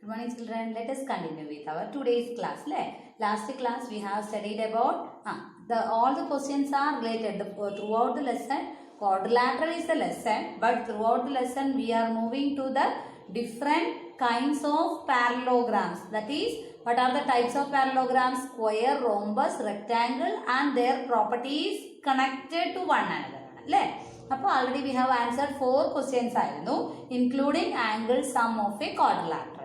Good morning children. Let us continue with our today's class. Last class we have studied about all the questions are related throughout the lesson. Quadrilateral is the lesson, but throughout the lesson we are moving to the different kinds of parallelograms. That is, what are the types of parallelograms? Square, rhombus, rectangle, and their properties connected to one another. Already we have answered 4 questions, including angle sum of a quadrilateral.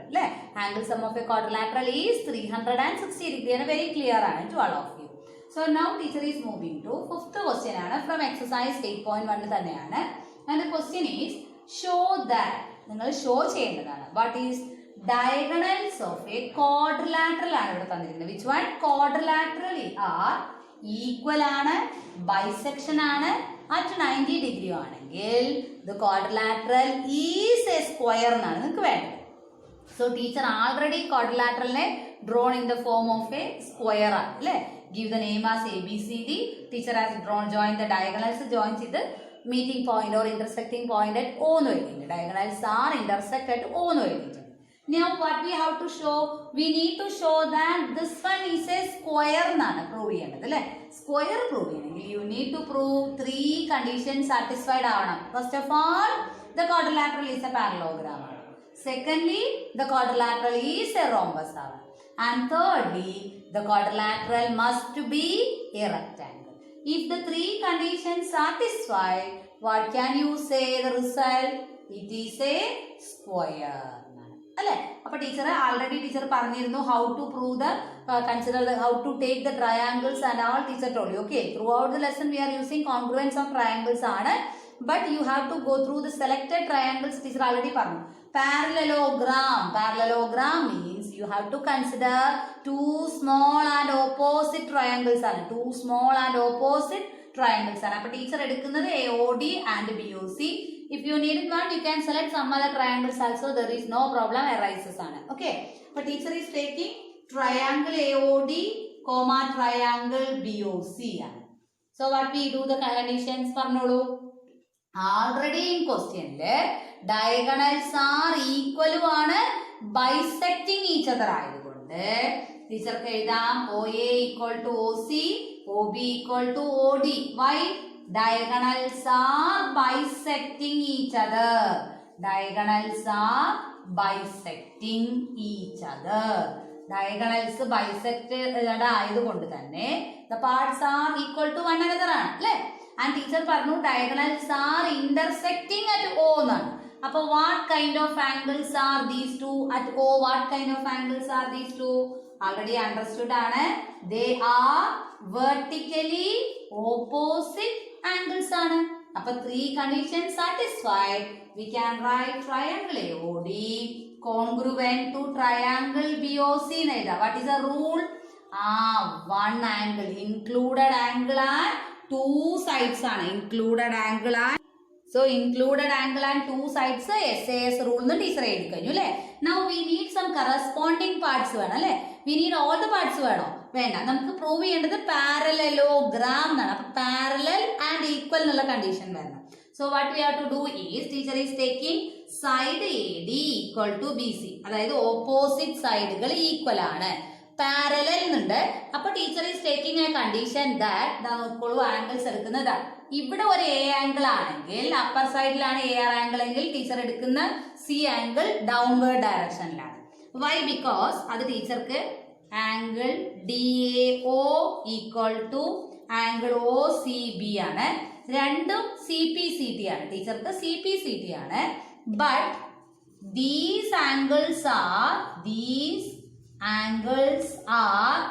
Angle sum of a quadrilateral is 360 degree. Very clear to all of you. So now teacher is moving to 5th question from exercise 8.1. And the question is, show that. What is diagonals of a quadrilateral? Which one? Quadrilateral are equal, bisection at 90 degree. The quadrilateral is a square. So teacher already quadrilateral drawn in the form of a square. Give the name as ABCD. Teacher has joined the diagonals, joins the meeting point or intersecting point at O. The diagonals are intersect at O. Now what we have to show? We need to show that this one is a square. Square proving. You need to prove 3 conditions satisfied. First of all, the quadrilateral is a parallelogram. Secondly, the quadrilateral is a rhombus. And thirdly, the quadrilateral must be a rectangle. If the 3 conditions satisfied, what can you say the result? It is a square. Teacher already how to prove the how to take the triangles and all teacher told you. Okay, throughout the lesson we are using congruence of triangles, but you have to go through the selected triangles. Teacher already parallelogram. Parallelogram means you have to consider 2 small and opposite triangles. 2 small and opposite triangles. Teacher AOD and BOC. If you need one, you can select some other triangles also. There is no problem arises. Okay. But teacher is taking triangle AOD, comma triangle BOC. So what we do the conditions for Nodu? Already in question, diagonals are equal bisecting each other. Teacher OA equal to OC, OB equal to OD. Why? Diagonals are bisecting each other. Diagonals are bisecting each other. Diagonals bisected the parts are equal to one another. And teacher diagonals are intersecting at O. What kind of angles are these two at O? What kind of angles are these two? Already understood. They are vertically opposite angles. 3 conditions satisfied. We can write triangle AOD congruent to triangle BOC. What is the rule? One angle. Included angle and 2 sides. Included angle and so included angle and 2 sides SAS rule no teacher edukkannu. Now we need some corresponding parts. We need all the parts. Namukku prove cheyandhathu parallelogram. Parallel and equal nulla condition. So what we have to do is, teacher is taking side AD equal to BC. That is opposite side equal. Parallel teacher is taking a condition that the angles ഇവിടെ ഒരു A angle ആണെങ്കിൽ upper side ലാണ് A angle എങ്കിൽ teacher എടുക്കുന്ന C angle downward directionലാണ്. Why? Because അത് ടീച്ചർക്ക് angle DAO equal to angle OCB ആണ്. രണ്ടും CPCT ആണ്. ടീച്ചർക്ക് CPCT ആണ്. But these angles are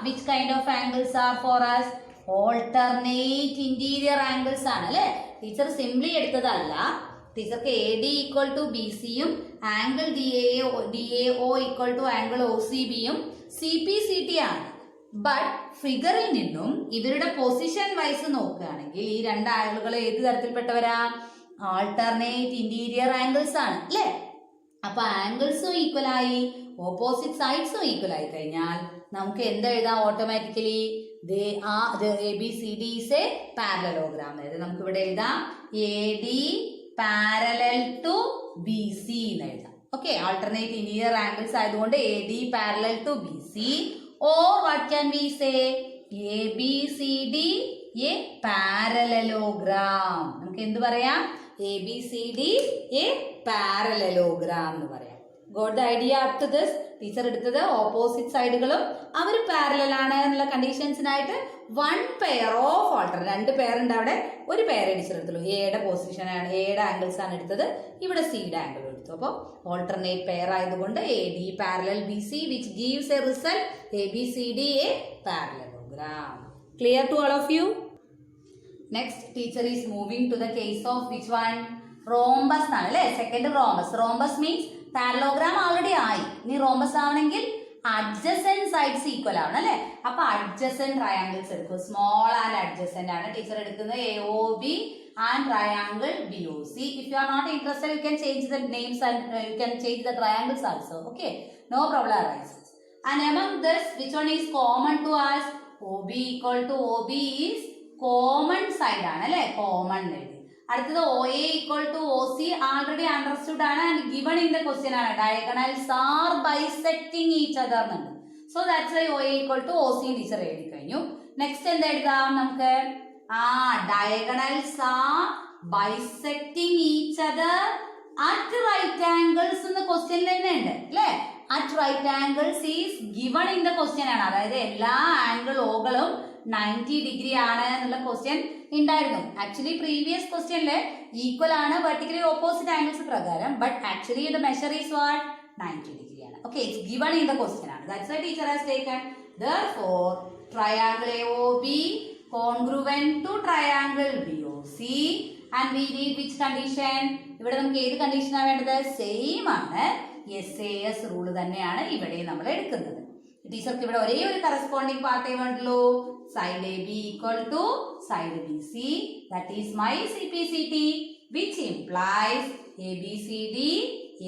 which kind of angles are for us? Alternate interior angles. Teacher simply edutadalla. Teacher AD equal to BC angle DAO equal to angle OCB CPCT. But figure il ninnum ivarude position wise nokkanengil ee rendu angle edu tarathil pettavara alternate interior angles aanu. Appo angles equal aayi, opposite sides equal aayi kayinal namukku endu ezhudam automatically they are the ABCD is a parallelogram. namukku ivide ezhudam AD parallel to BC Okay, alternate linear angles ആയതുകൊണ്ട് AD parallel to BC, or what can we say? ABCD a parallelogram. നമുക്ക് എന്ത് പറയാം? ABCD a parallelogram എന്ന് പറയാം. Got the idea up to this? Teacher എടുത്തത് opposite സൈഡുകളും അവർ parallel ആണ് എന്നുള്ള കണ്ടീഷൻസിനായിട്ട് one pair of alter, രണ്ട് പെയർ ഉണ്ട് അവിടെ, ഒരു പെയർ ടീച്ചർ എടുത്തുള്ളൂ. എയുടെ പൊസിഷൻ ആണ്, എയുടെ ആംഗിൾസ് ആണ് എടുത്തത്, ഇവിടെ സിയുടെ ആംഗിൾ എടുത്തു. അപ്പോൾ ഓൾട്ടർനേറ്റ് പെയർ ആയതുകൊണ്ട് AD parallel BC which gives a result ABCD a parallelogram. Clear to all of you? Next, teacher is moving to the case of which one? Rhombus ആണ് അല്ലേ? Second rhombus. Rhombus means parallelogram already ആയി, ഇനി rhombus ആവണമെങ്കിൽ adjacent sides equal ആണ് അല്ലെ. അപ്പൊ adjacent triangles എടുക്കും. Small and adjacent ആണ് ടീച്ചർ എടുക്കുന്നത്. AOB and triangle BOC. If you are not interested, you can change the names and you can change the triangles also. Okay, no problem arises. And among this, which one is common to us? OB equal to OB is common side ആണ് അല്ലെ, common എഴുതി. അടുത്തത് OA equal to OC already understood ആണ് and given in the question ആണ്. Diagonals are bisecting each other എന്നുണ്ട്. So that's why OA equal to OC teacher എഴുതി കഴിഞ്ഞു. Next എന്താ എഴുതാം നമുക്ക്? Diagonals are bisecting each other at right angles എന്ന് ക്വസ്റ്റ്യനിൽ തന്നെ ഉണ്ട് അല്ലേ. At right angles is given in the question ആണ്. അതായത് എല്ലാ ആംഗിൾ ഓകളും 90 ഡിഗ്രി ആണ് എന്നുള്ള ക്വസ്റ്റ്യൻ ഉണ്ടായിരുന്നു. ആക്ച്വലി പ്രീവിയസ് ക്വസ്റ്റ്യനില് ഈക്വൽ ആണ് വെർട്ടിക്കലി ഓപ്പോസിറ്റ് ആംഗിൾസ് പ്രകാരം, but actually the measure is what 90 degree ആണ്. Okay, it's given in the question ആണ്. That's why teacher has taken therefore triangle AOB congruent to triangle BOC and we need which condition? ഇവിടെ നമുക്ക് ഏത് കണ്ടീഷനാണ് വേണ്ടത്? Same ആണ്, SAS rule തന്നെയാണ് ഇവിടെ നമ്മൾ എടുക്കുന്നത്. ടീച്ചർക്ക് ഇവിടെ ഒരേ ഒരു കറസ്പോണ്ടിങ് പാർട്ടേ വേണ്ടുള്ളൂ. Side AB equal to side BC, that is my CPCT, which implies ABCD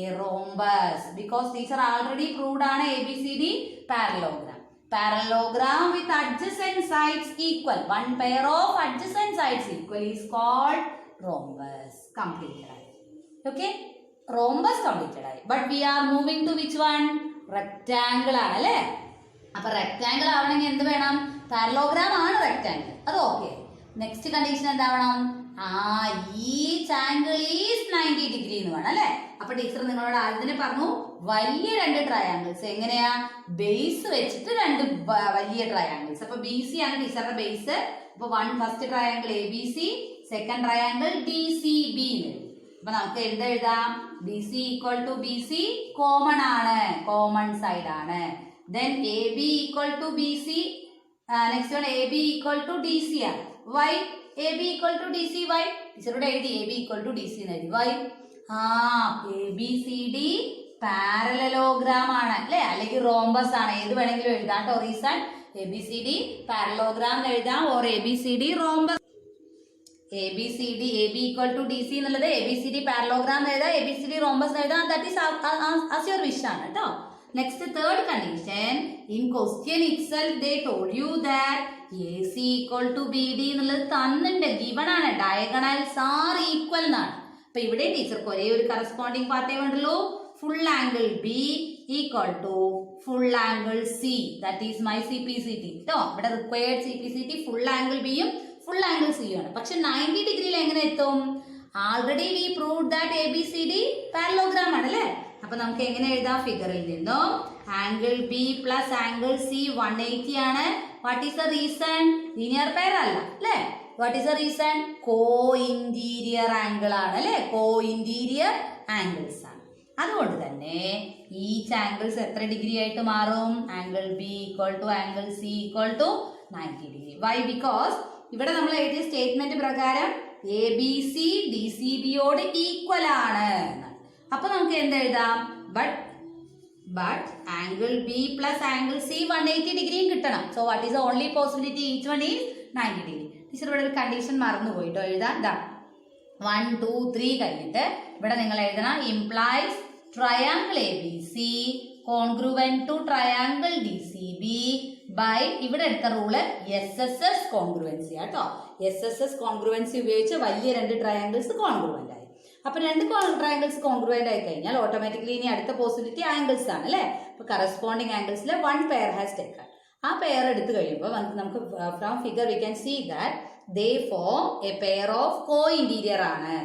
a rhombus because teacher already proved ആണ് ABCD parallelogram. Parallelogram with adjacent sides equal, one pair of adjacent sides equal is called rhombus. Completed. Okay, rhombus completed. But we are moving to which one? Rectangle ആണ് അല്ലേ. അപ്പൊ rectangle ആവണമെങ്കിൽ എന്ത് വേണം? Parallelogram ആണ് rectangle, അത് okay. Next condition എന്താവണം? Each angle is 90 degree എന്ന് വേണം അല്ലെ. അപ്പൊ ടീച്ചർ നിങ്ങളോട് ആദ്യം പറഞ്ഞു വലിയ രണ്ട് ട്രയാംഗിൾസ് എങ്ങനെയാ? ബേസ് വെച്ചിട്ട് രണ്ട് വലിയ ട്രയാംഗിൾസ്. അപ്പൊ BC ആണ് ടീച്ചറുടെ ബേസ്. അപ്പൊ first triangle ABC, second triangle DCB. അപ്പൊ നമുക്ക് എഴുതാം BC equal to BC common ആണ്, കോമൺ സൈഡ് ആണ്. Then AB equal to BC, next one AB equal to DC ആണ്. Why AB equal to DC? Why? ടീച്ചറുടെ എഴുതി AB equal to DC എന്ന് എഴുതി. Why? ABCD പാരലലോഗ്രാം ആണ് അല്ലെ, അല്ലെങ്കിൽ റോംബസ് ആണ്, ഏത് വേണമെങ്കിലും എഴുതാം കേട്ടോ. റീസൺ ABCD പാരലോഗ്രാം എഴുതാം or ABCD rhombus. ABCD AB equal to DC എന്നുള്ളത് ABCD പാരലോഗ്രാം എഴുതാം, ABCD റോംബസ് എഴുതാം. That is as your wish ആണ് കേട്ടോ. Next, third condition, in question itself they told you that AC equal to BD എന്നുള്ളത് തന്നിട്ടുണ്ട്, given ആണ്. Diagonals R equal എന്നാണ്. അപ്പൊ ഇവിടെ ടീച്ചർക്ക് ഒരേ ഒരു കറസ്പോണ്ടിങ് പാർട്ടേ വേണ്ടുള്ളൂ. Full angle B equal to full angle C, that is my CPCT കേട്ടോ. ഇവിടെ റിക്വയർഡ് CPCT ഫുൾ ആംഗിൾ ബിയും ഫുൾ ആംഗിൾ സിയും ആണ്. പക്ഷെ 90 ഡിഗ്രിയിൽ എങ്ങനെ എത്തും? Already we proved that ABCD parallelogram ആണ് അല്ലേ. അപ്പൊ നമുക്ക് എങ്ങനെ എഴുതാം? ഫിഗറിൽ നിന്നും angle B plus angle C 180 ആണ്. What is the reason? Linear pair അല്ല അല്ലേ. What is the reason? Co interior angle ആണ് അല്ലെ, കോ ഇന്റീരിയർ ആംഗിൾസ് ആണ്. അതുകൊണ്ട് തന്നെ ഈച്ച് ആംഗിൾസ് എത്ര ഡിഗ്രി ആയിട്ട് മാറും? Angle B equal to angle C equal to 90 degree. Why? Because ഇവിടെ നമ്മൾ എഴുതിയ സ്റ്റേറ്റ്മെന്റ് പ്രകാരം ABC DCBയോട് ഈക്വൽ ആണ്. അപ്പൊ നമുക്ക് എന്തെഴുതാം? But angle B plus angle C 180 ഡിഗ്രിയും കിട്ടണം. So what is the only possibility? Each one is 90 degree. Teacher ഇവിടെ ഒരു കണ്ടീഷൻ മറന്നു പോയിട്ടോ എഴുതാം. 1 2 3 കഴിഞ്ഞിട്ട് ഇവിടെ നിങ്ങൾ എഴുതണം implies triangle ABC congruent to triangle DCB by, ഇവിടെ എടുത്ത റൂള് SSS കോൺഗ്രുവൻസി ആട്ടോ. SSS കോൺഗ്രുവൻസി ഉപയോഗിച്ച് വലിയ രണ്ട് ട്രയാംഗിൾസ് കോൺഗ്രുവന്റ് ആയി. അപ്പൊ രണ്ട് ട്രയാങ്കിൾസ് കോൺഗ്രുവന്റ് ആയി കഴിഞ്ഞാൽ ഓട്ടോമാറ്റിക്കലി ഇനി അടുത്ത പോസിബിലിറ്റി ആംഗിൾസ് ആണ് അല്ലെ. അപ്പൊ കറസ്പോണ്ടിങ് ആംഗിൾസിൽ വൺ പെയർ ഹാസ് ടേക്കൺ. ആ പെയർ എടുത്തു കഴിയുമ്പോൾ നമുക്ക് from figure we can see that they form a pair of co interior ആണ്.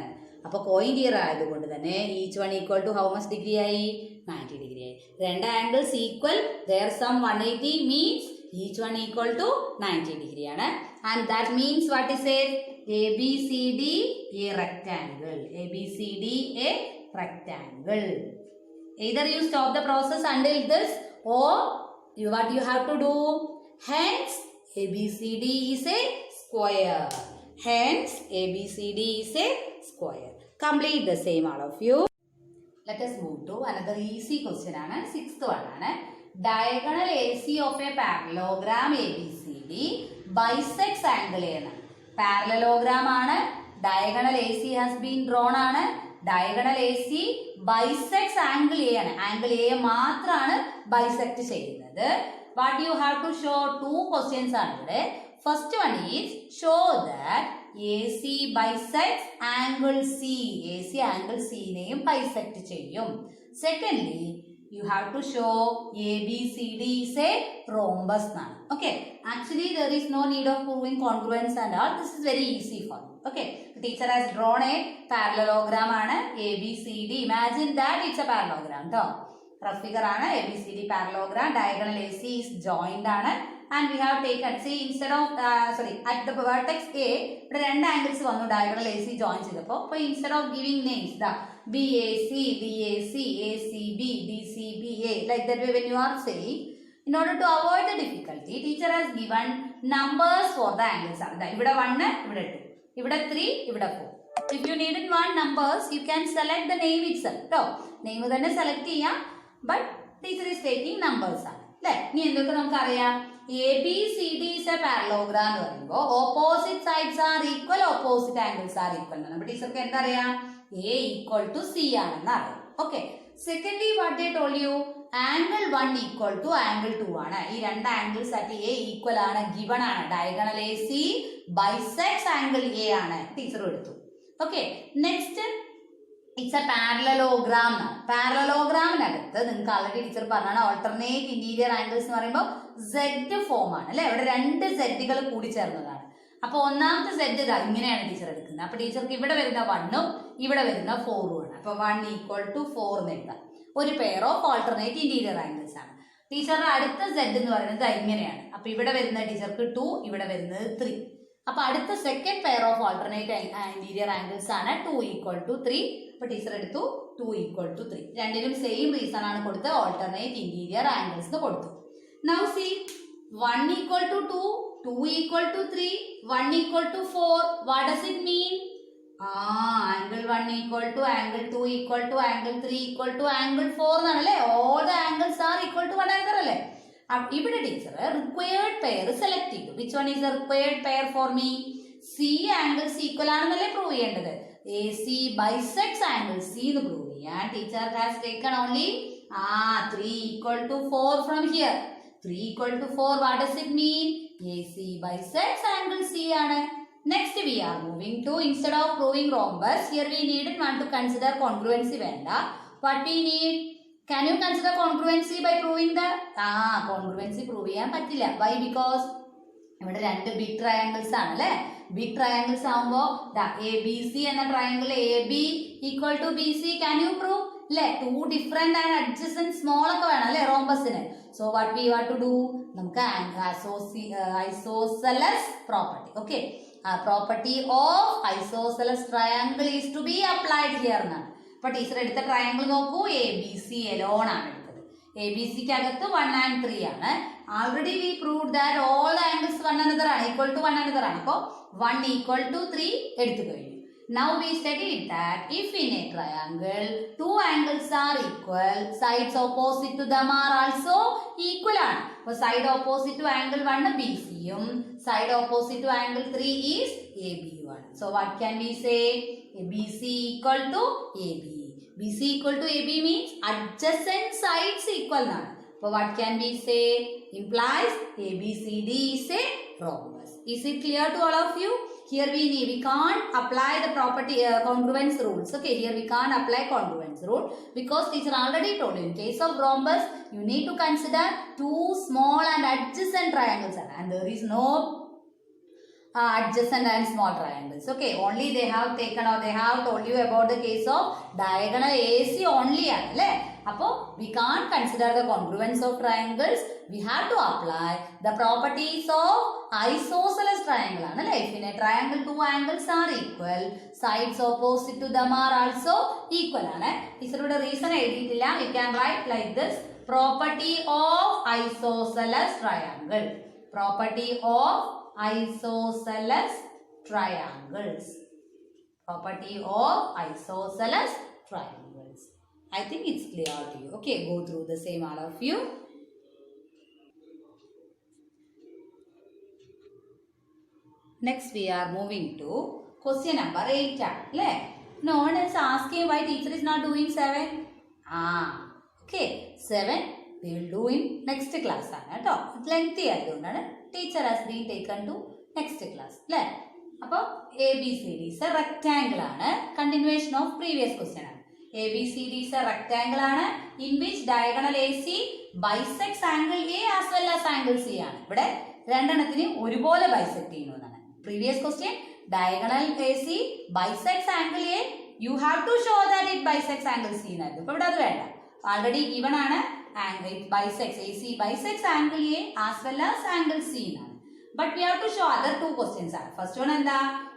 അപ്പൊ കോ ഇന്റീരിയർ ആയതുകൊണ്ട് തന്നെ each one equal to how much degree ആയി? 90 ഡിഗ്രി ആയി. രണ്ട് angles equal, their sum 180 means each one equal to 90 degree ആണ്. And that means what is it? ABCD a rectangle. ABCD a rectangle. Either you stop the process until this or what you have to do? Hence ABCD is a square. Hence ABCD is a square. Complete the same all of you. Let us move to another easy question. Sixth one. Diagonal AC of a parallelogram ABCD bisects angle A. Parallelogram ആണ്. Diagonal AC has been drawn ആണ്. Diagonal AC bisects angle A ആണ്. Angle A മാത്രമാണ് bisect ചെയ്യുന്നത്. What you have to show? Two questions ആണ് ഇവിടെ. First one is show that AC bisects angle C. AC angle C നെയും bisect ചെയ്യും. Secondly, you have to show ABCD is a rhombus. Okay, actually there is no need of proving congruence and all. This is very easy for you. Okay, the teacher has drawn a parallelogram ആണ് ABCD. Imagine that it's a parallelogram. Rough figure ആണ് ABCD parallelogram. Diagonal AC is joined ആണ്. And we have taken, see, instead of at the vertex A, ഇവിടെ രണ്ട് angles വന്നു diagonal AC join ചെയ്തപ്പോൾ. അപ്പോൾ instead of giving names, BAC, DAC, ACB, DCBA, like that way when you are saying, in order to avoid the difficulty, teacher has given numbers for the angles. ഇവിടെ 1, ഇവിടെ 2, ഇവിടെ 3, ഇവിടെ 4. If you needed one numbers, you can select the name itself. Name തന്നെ select ചെയ്യാം, but teacher is taking numbers ആണ്. അല്ലേ? ഇനി എന്തൊക്കെ നമുക്കറിയാം? ABCD is a parallelogram എന്ന് പറയുമ്പോൾ opposite sides are equal, opposite angles are equal എന്നാണ്. അപ്പോൾ ടീച്ചർക്ക് എന്താ അറിയാം? A equal to C ആണെന്ന് അറിയാം. Okay. Secondly, what they told you? Angle 1 equal to angle 2 ആണ്. ഈ രണ്ട് angles at A equal ആണ്, given ആണ്. Diagonal AC bisects angle A ആണ്. ടീച്ചർ എടുത്തു. Okay. Next, it's a parallelogram. പാരലലോഗ്രാമിനകത്ത് നിങ്ങൾക്ക് ആൾറെഡി ടീച്ചർ പറഞ്ഞാണ് ഓൾട്ടർനേറ്റ് ഇന്റീരിയർ ആംഗിൾസ് എന്ന് പറയുമ്പോൾ Z ഫോം ആണ് അല്ലെ. ഇവിടെ രണ്ട് സെറ്റുകൾ കൂടി ചേർന്നതാണ്. അപ്പൊ ഒന്നാമത്തെ സെറ്റ് ഇങ്ങനെയാണ് ടീച്ചർ എടുക്കുന്നത്. അപ്പൊ ടീച്ചർക്ക് ഇവിടെ വരുന്ന 1ഉം ഇവിടെ വരുന്ന 4ഉം ആണ്. അപ്പൊ 1 equal to 4 എന്ന് എഴുതാം. ഒരു pair of alternate interior angles ആണ്. ടീച്ചറുടെ അടുത്ത സെറ്റ് എന്ന് പറയുന്നത് ഇങ്ങനെയാണ്. അപ്പൊ ഇവിടെ വരുന്ന ടീച്ചർക്ക് 2, ഇവിടെ വരുന്നത് 3. അപ്പൊ അടുത്ത second pair of alternate interior angles ആണ് 2 equal to 3. അപ്പൊ ടീച്ചർ എടുത്തു 2 equal to 3. രണ്ടിലും സെയിം റീസൺ ആണ് കൊടുത്ത് ഓൾട്ടർനേറ്റ് ഇന്റീരിയർ ആംഗിൾസ് കൊടുത്തു. Now see, 1 equal to 2, 2 equal to 3, 1 equal to 4. What does it mean? Angle 1 equal to angle 2 equal to angle 3 equal to angle 4 എന്നാണ് അല്ലേ. All the angles are equal to one another അല്ലേ. ഇവിടെ teacher required pair select ചെയ്തു. Which one is the required pair for me? C angles ഈക്വൽ ആണെന്നല്ലേ prove ചെയ്യേണ്ടത്. AC bisects angle C എന്ന് prove ചെയ്യാൻ teacher has taken only 3 equal to 4 from here. 3 equal to 4, what does it mean? AC bisects angle C ആണ്. Next we are moving to, instead of proving rhombus, here we needed one to consider congruency വേണ്ട. What we need? Can you consider congruency by proving the? Congruency prove ചെയ്യാൻ പറ്റില്ല. Why? Because ഇവിടെ രണ്ട് big triangles ആണ് അല്ലേ. Big triangles ആവുമ്പോൾ ABC എന്ന triangle AB equal to BC, can you prove? അല്ലേ. 2 ഡിഫറെന്റ് ആൻഡ് അഡ്ജസന്റ് സ്മോൾ ഒക്കെ വേണം അല്ലേ റോംബസിന്. So what we want to do? നമുക്ക് isosceles property. Okay, property of isosceles triangle is to be applied here എന്നാണ്. അപ്പൊ teacher എടുത്ത triangle നോക്കൂ. ABC എലോൺ ആണ് എടുത്തത്. ABCക്ക് അകത്ത് 1 and 3 ആണ്. Already we proved that all angles one another ആണ്, ഈക്വൽ ടു വൺ അനദർ ആണ്. അപ്പോൾ 1 equal to 3 എടുത്തു കഴിഞ്ഞു. Now we studied that if in a triangle 2 angles are equal, sides opposite to them are also equal ആണ്. അപ്പോൾ side opposite to angle 1 BC യും side opposite to angle 3 is AB ആണ്. So what can we say? BC equal to AB. BC equal to AB means adjacent sides equal ആണ്. അപ്പോൾ what can we say? Implies ABCD is a rhombus. Is it clear to all of you? here we can't apply the property congruence rules. Okay, here we can't apply congruence rule because teacher already told you in case of rhombus you need to consider two small and adjacent triangles, and there is no adjacent and small triangles. Okay, only they have taken or they have told you about the case of diagonal AC only. Appo we can't consider the congruence of triangles. We have to apply the properties of isosceles triangle. If in a triangle two angles are equal, sides opposite to them are also equal. This is the reason we can write like this: property of isosceles triangle. Property of isosceles triangles. Property of isosceles triangles. I think it's clear to you. Okay, go through the same all of you. Next we are moving to question number 8. No one is asking why teacher is not doing 7. Okay, 7 we will do in next class. It's lengthy. Teacher has been taken to next class. Now, ABCD is a rectangle. Continuation of previous question. ABCD is a rectangle in which diagonal AC bisects angle A as well as angle C. Here, bisect. Previous question, diagonal AC bisects angle A. You have to show that it bisects angle C. Already given angle it bisects AC bisects angle A as well as angle C. But we have to show other two questions. First one is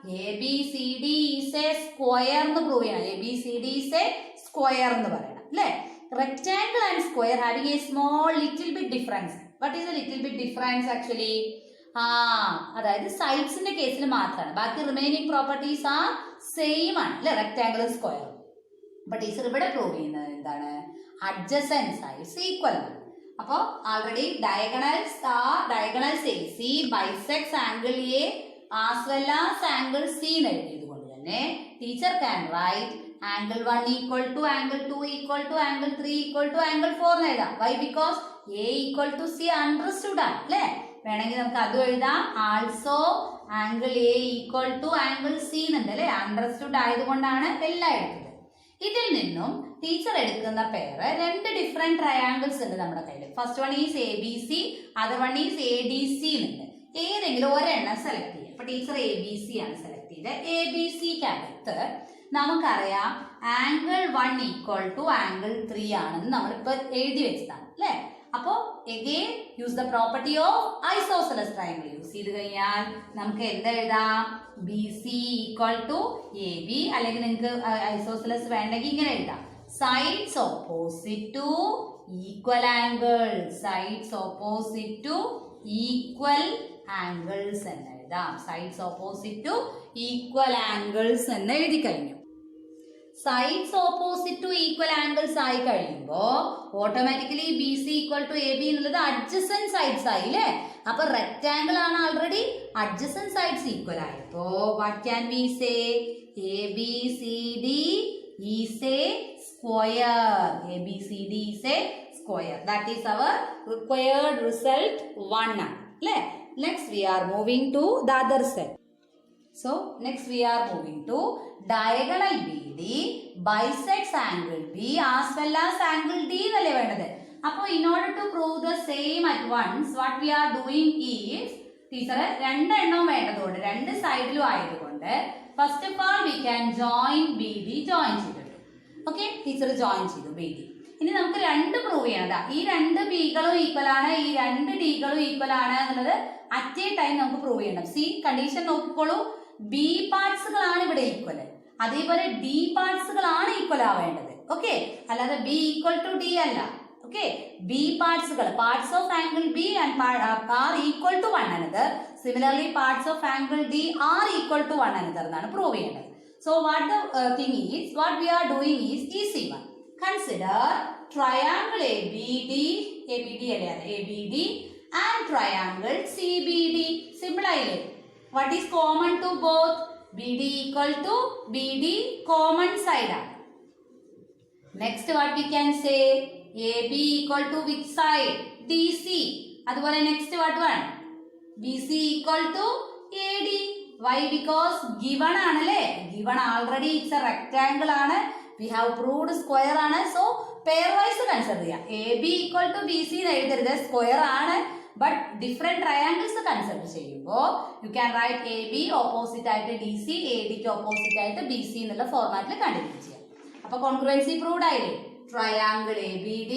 ABCD is a square. ABCD is a square. Rectangle and square having a small little bit difference. What is a little bit difference actually? That is sides in the case. But the remaining properties are same. Rectangle and square. But is a bit proving adjacent sides equal. Already diagonals AC bisects angle A as well as angle C. Teacher can write angle 1 equal to angle 2 equal to angle 3 equal to angle 4. Why? Because A equal to C understood. Also angle A equal to angle C. Understood. ഇതിൽ നിന്നും teacher എടുക്കുന്ന പേര് രണ്ട് different triangles ഉണ്ട് നമ്മുടെ കയ്യിൽ. First one is ABC, other one is ADC ഉണ്ട്. ഏതെങ്കിലും ഒരെണ്ണം സെലക്ട് ചെയ്യുക. അപ്പൊ ടീച്ചർ ABC ആണ് സെലക്ട് ചെയ്തത്. ABCക്കകത്ത് നമുക്കറിയാം ആംഗിൾ 1 ഈക്വൽ ടു ആംഗിൾ 3 ആണെന്ന് നമ്മളിപ്പോ എഴുതി വെച്ചതാണ് അല്ലേ. അപ്പോ again use the property of isosceles triangle. Use ചെയ്ത് കഴിഞ്ഞാൽ നമുക്ക് എന്ത് എഴുതാം? BC equal to AB, അല്ലെങ്കിൽ നിങ്ങൾക്ക് isosceles വേണ്ടെങ്കിൽ ഇങ്ങനെ എഴുതാം: sides opposite to equal angles. Sides opposite to equal angles എന്ന് എഴുതാം. Sides opposite to equal angles എന്ന് എഴുതി കഴിഞ്ഞു. Sides opposite to equal angles ആയി കഴിയുമ്പോൾ automatically BC equal to AB എന്നുള്ളത് adjacent sides ആയില്ലേ. അപ്പൊ റെക്ടാംഗിൾ ആണ് ഓൾറെഡി, adjacent sides equal ആയപ്പോ what can we say? ABCD is a square. ABCD is a square. That is our required result 1. Next we are moving to the other side. So next we are moving to diagonal BD bisects angle B as well as angle D എന്നല്ലേ വേണ്ടത്. അപ്പോൾ in order to prove the same at once what we are doing is, teacher രണ്ടെണ്ണം വേണ്ടതുകൊണ്ട് രണ്ട് സൈഡിലും ആയതുകൊണ്ട് first of all we can join BD join ചെയ്തിട്ടു. Okay, teacher join ചെയ്തു BD. ഇനി നമുക്ക് രണ്ട് പ്രൂവ് ചെയ്യണം. ഈ രണ്ട് ബികളും ഈക്വൽ ആണ്, ഈ രണ്ട് ഡികളും ഈക്വൽ ആണ് എന്നുള്ളത് അറ്റ് എ ടൈം നമുക്ക് പ്രൂവ് ചെയ്യണം. സി കണ്ടീഷൻ നോക്കിക്കോളൂ. ബി പാർട്സുകളാണ് ഇവിടെ ഈക്വൽ, അതേപോലെ ഡി പാർട്സുകളാണ് ഈക്വൽ ആവേണ്ടത്. ഓക്കെ, അല്ലാതെ ബി ഈക്വൽ ടു ഡി അല്ല. ഓക്കെ, ബി പാർട്സുകൾ, parts of angle B are equal to one another. Similarly parts of angle D are equal to one another എന്നാണ് പ്രൂവ് ചെയ്യേണ്ടത്. So what the thing is, what we are doing is easy one. Consider triangle ABD അല്ലേ, ABD and triangle CBD. Simple ആയില്ലേ? What is common to both? BD equal to BD common side ആണ്. Next what we can say? AB equal to which side? DC. അതുപോലെ next what one? BC equal to AD. Why? Because given ആണല്ലേ, given already it's a rectangle ആണ്, we have proved square ആണ്, so pairwise consider ചെയ്യാം. AB equal to BC എന്ന് എഴുതരുത്, square ആണ്, but different triangles consider ചെയ്യുമ്പോൾ you can write AB opposite ആയിട്ട് DC, AD ക്ക് opposite ആയിട്ട് BC എന്നുള്ള ഫോർമാറ്റിൽ കണ്ടിന്യൂ ചെയ്യാം. അപ്പൊ congruency proved ആയില്ലേ? Triangle ABD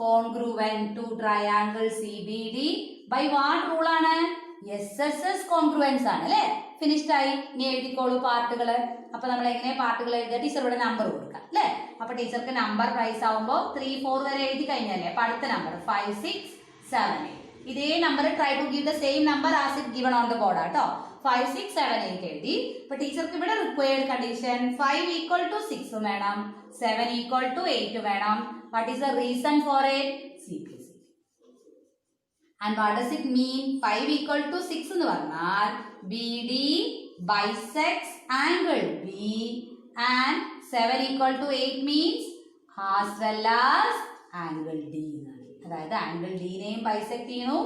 congruent to triangle CBD by what rule ആണ്? SSS congruence ആണ് അല്ലേ? ഫിനിഷ്ഡ് ആയി. ഇനി എഴുതിക്കോളൂ പാർട്ടുകൾ. അപ്പൊ നമ്മൾ എങ്ങനെ പാർട്ടുകൾ എഴുതുക? ടീച്ചർ ഇവിടെ നമ്പർ കൊടുക്കാം അല്ലേ? അപ്പൊ ടീച്ചർക്ക് നമ്പർ പ്രൈസ് ആവുമ്പോൾ 3, 4 വരെ എഴുതി കഴിഞ്ഞല്ലേ? അപ്പൊ അടുത്ത നമ്പർ 5, 6, 7, 8. ഇതേ number try to give the same number as it given on the board auto. 5, 6, 7, 8 എഴുതി. അപ്പൊ ടീച്ചർക്ക് ഇവിടെ റിക്വയർഡ് കണ്ടീഷൻ 5 equal to 6 വേണം, 7 equal to 8 വേണം. What is the reason for it? Simplicity. And what does it mean? 5 equal to 6 എന്ന് പറഞ്ഞാൽ BD bisects angle B and 7 equal to 8 means as well as angle D. അതായത് angle D നെയും bisect ചെയ്യുന്നു,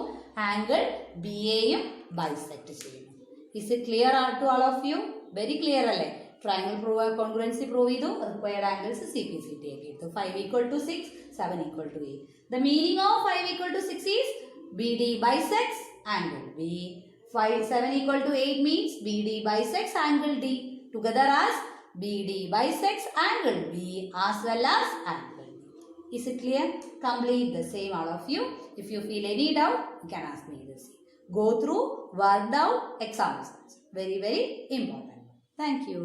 angle B യെയും bisect ചെയ്യുന്നു. Is it clear to all of you? Very clear അല്ലേ? Triangle prove, കോൺഗ്രുവൻസി prove ചെയ്തു, required angles CPCT ഒക്കെ എടുത്തു. 5 equal to 6, 7 equal to 8. The meaning of 5 equal to 6 is BD bisects angle B. 7 equal to 8 means BD bisects angle D. Together as BD bisects angle B as well as angle D. Is it clear? Complete the same all of you. If you feel any doubt, you can ask me this. Go through, worked out examples. Very, very important. Thank you.